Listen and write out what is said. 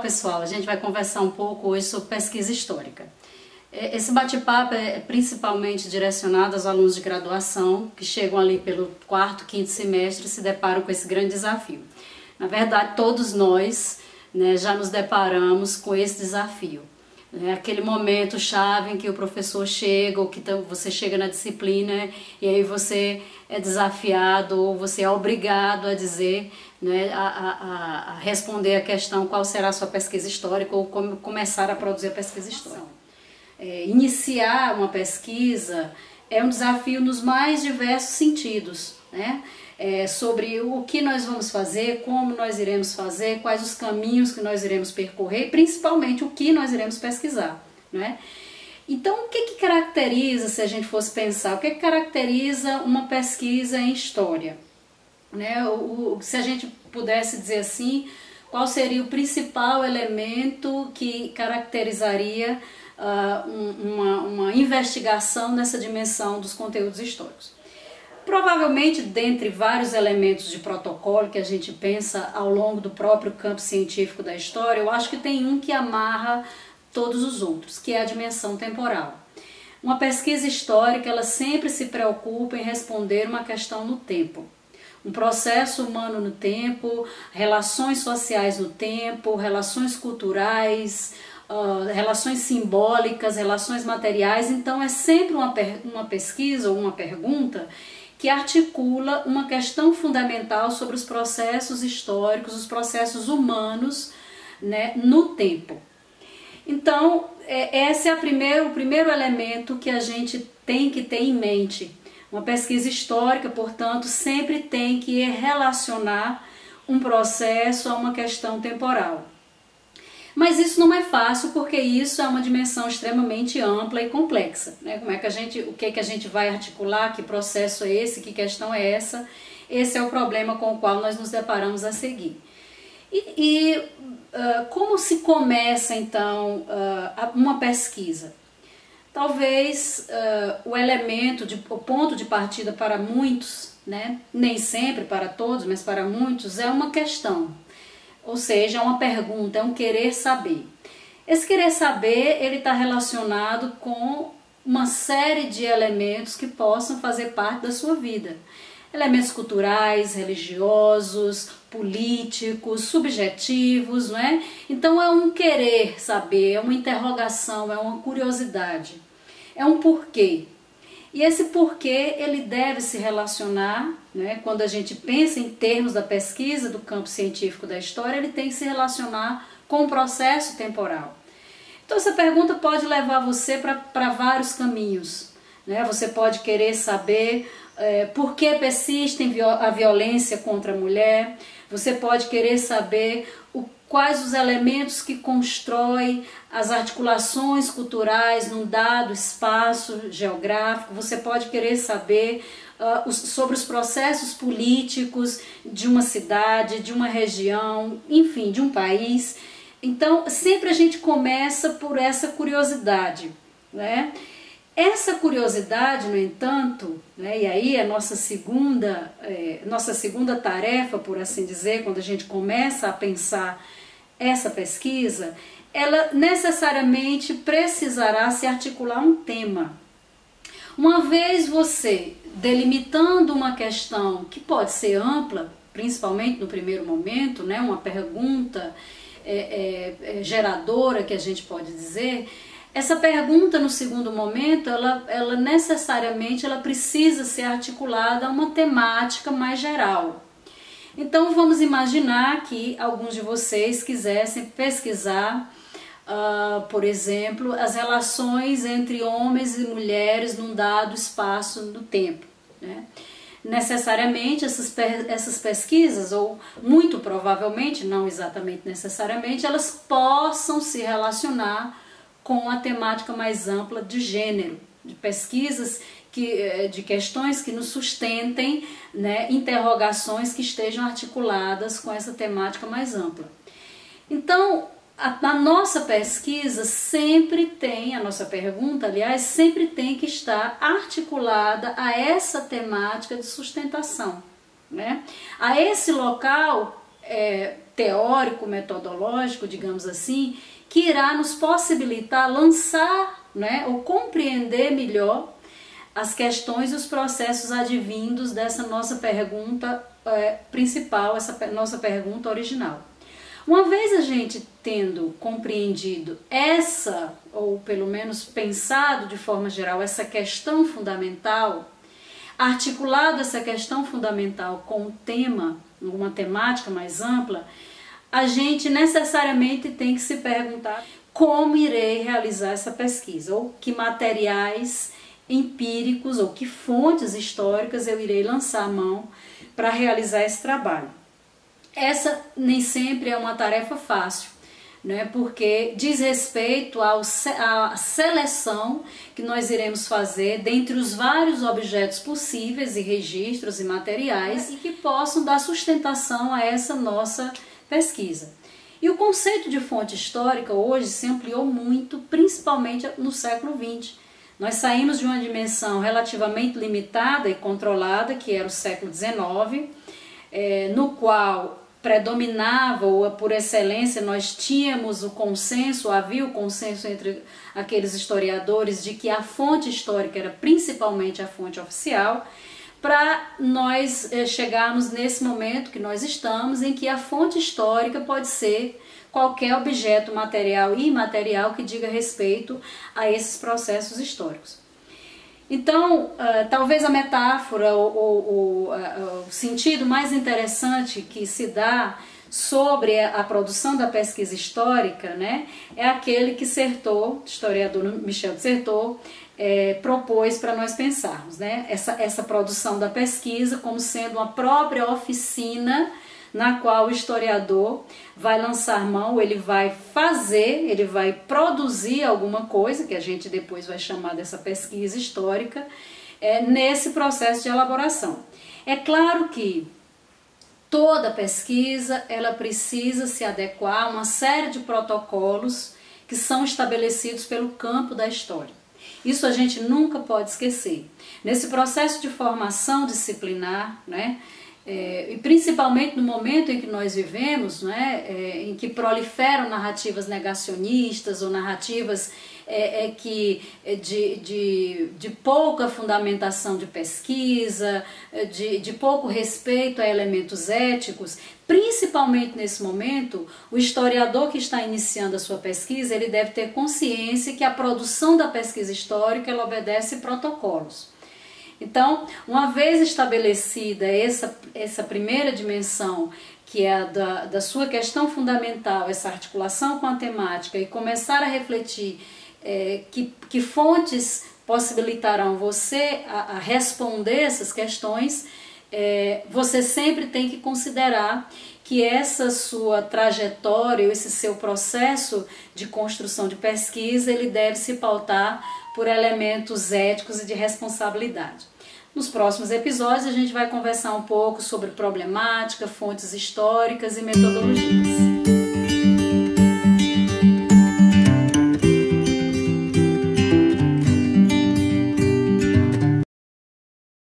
pessoal, a gente vai conversar um pouco hoje sobre pesquisa histórica. Esse bate-papo é principalmente direcionado aos alunos de graduação que chegam ali pelo quarto, quinto semestre e se deparam com esse grande desafio. Na verdade, todos nós, né, já nos deparamos com esse desafio. Aquele momento chave em que o professor chega, ou que você chega na disciplina e aí você é desafiado ou você é obrigado a dizer, né, a responder a questão qual será a sua pesquisa histórica ou como começar a produzir a pesquisa histórica. Iniciar uma pesquisa é um desafio nos mais diversos sentidos, né? Sobre o que nós vamos fazer, como nós iremos fazer, quais os caminhos que nós iremos percorrer, principalmente o que nós iremos pesquisar, né? Então, o que caracteriza, se a gente fosse pensar, o que caracteriza uma pesquisa em história? Né? Se a gente pudesse dizer assim, qual seria o principal elemento que caracterizaria uma investigação nessa dimensão dos conteúdos históricos? Provavelmente, dentre vários elementos de protocolo que a gente pensa ao longo do próprio campo científico da história, eu acho que tem um que amarra todos os outros, que é a dimensão temporal. Uma pesquisa histórica, ela sempre se preocupa em responder uma questão no tempo. Um processo humano no tempo, relações sociais no tempo, relações culturais, relações simbólicas, relações materiais. Então é sempre uma pesquisa ou uma pergunta que articula uma questão fundamental sobre os processos históricos, os processos humanos, né, no tempo. Então, esse é o primeiro elemento que a gente tem que ter em mente. Uma pesquisa histórica, portanto, sempre tem que relacionar um processo a uma questão temporal. Mas isso não é fácil, porque isso é uma dimensão extremamente ampla e complexa, né? O que a gente vai articular, que processo é esse, que questão é essa? Esse é o problema com o qual nós nos deparamos a seguir. Como se começa, então, uma pesquisa? Talvez o ponto de partida para muitos, né? Nem sempre para todos, mas para muitos, é uma questão. Ou seja, é uma pergunta, é um querer saber. Esse querer saber, ele está relacionado com uma série de elementos que possam fazer parte da sua vida. Elementos culturais, religiosos, políticos, subjetivos, não é? Então é um querer saber, é uma interrogação, é uma curiosidade, é um porquê. E esse porquê, ele deve se relacionar, né, quando a gente pensa em termos da pesquisa do campo científico da história, ele tem que se relacionar com o processo temporal. Então essa pergunta pode levar você para vários caminhos, né? Você pode querer saber por que persiste a violência contra a mulher, você pode querer saber quais os elementos que constroem as articulações culturais num dado espaço geográfico, você pode querer saber sobre os processos políticos de uma cidade, de uma região, enfim, de um país. Então, sempre a gente começa por essa curiosidade, né? Essa curiosidade, no entanto, né, e aí a nossa segunda tarefa, por assim dizer, quando a gente começa a pensar essa pesquisa, ela necessariamente precisará se articular um tema. Uma vez você delimitando uma questão que pode ser ampla, principalmente no primeiro momento, né, uma pergunta geradora, que a gente pode dizer, essa pergunta no segundo momento, ela necessariamente precisa ser articulada a uma temática mais geral. Então vamos imaginar que alguns de vocês quisessem pesquisar, por exemplo, as relações entre homens e mulheres num dado espaço no tempo, né? Necessariamente essas pesquisas, ou muito provavelmente, não exatamente necessariamente, elas possam se relacionar com a temática mais ampla de gênero, de pesquisas, de questões que nos sustentem, né, interrogações que estejam articuladas com essa temática mais ampla. Então, a nossa pesquisa sempre tem, a nossa pergunta, aliás, sempre tem que estar articulada a essa temática de sustentação, né? A esse local teórico, metodológico, digamos assim, que irá nos possibilitar lançar, né, ou compreender melhor as questões e os processos advindos dessa nossa pergunta principal, essa nossa pergunta original. Uma vez a gente tendo compreendido essa, ou pelo menos pensado de forma geral, essa questão fundamental, articulado essa questão fundamental com um tema, uma temática mais ampla, a gente necessariamente tem que se perguntar como irei realizar essa pesquisa, ou que materiais empíricos ou que fontes históricas eu irei lançar a mão para realizar esse trabalho. Essa nem sempre é uma tarefa fácil, né? Porque diz respeito à seleção que nós iremos fazer dentre os vários objetos possíveis e registros e materiais e que possam dar sustentação a essa nossa pesquisa. E o conceito de fonte histórica hoje se ampliou muito, principalmente no século XX. Nós saímos de uma dimensão relativamente limitada e controlada, que era o século XIX, no qual predominava, ou por excelência, nós tínhamos o consenso, havia o consenso entre aqueles historiadores de que a fonte histórica era principalmente a fonte oficial, para nós chegarmos nesse momento que nós estamos, em que a fonte histórica pode ser qualquer objeto material e imaterial que diga respeito a esses processos históricos. Então, talvez a metáfora ou o sentido mais interessante que se dá sobre a produção da pesquisa histórica, né, é aquele que Certeau, historiador Michel de Certeau, propôs para nós pensarmos, né, essa produção da pesquisa como sendo uma própria oficina na qual o historiador vai lançar mão, ele vai fazer, ele vai produzir alguma coisa, que a gente depois vai chamar dessa pesquisa histórica, nesse processo de elaboração. É claro que toda pesquisa ela precisa se adequar a uma série de protocolos que são estabelecidos pelo campo da história. Isso a gente nunca pode esquecer. Nesse processo de formação disciplinar, né, e principalmente no momento em que nós vivemos, né, em que proliferam narrativas negacionistas ou narrativas de pouca fundamentação de pesquisa, de pouco respeito a elementos éticos, principalmente nesse momento, o historiador que está iniciando a sua pesquisa, ele deve ter consciência que a produção da pesquisa histórica ela obedece protocolos. Então, uma vez estabelecida essa primeira dimensão, que é a da sua questão fundamental, essa articulação com a temática, e começar a refletir que fontes possibilitarão você a responder essas questões, você sempre tem que considerar que essa sua trajetória, esse seu processo de construção de pesquisa, ele deve se pautar por elementos éticos e de responsabilidade. Nos próximos episódios a gente vai conversar um pouco sobre problemática, fontes históricas e metodologias.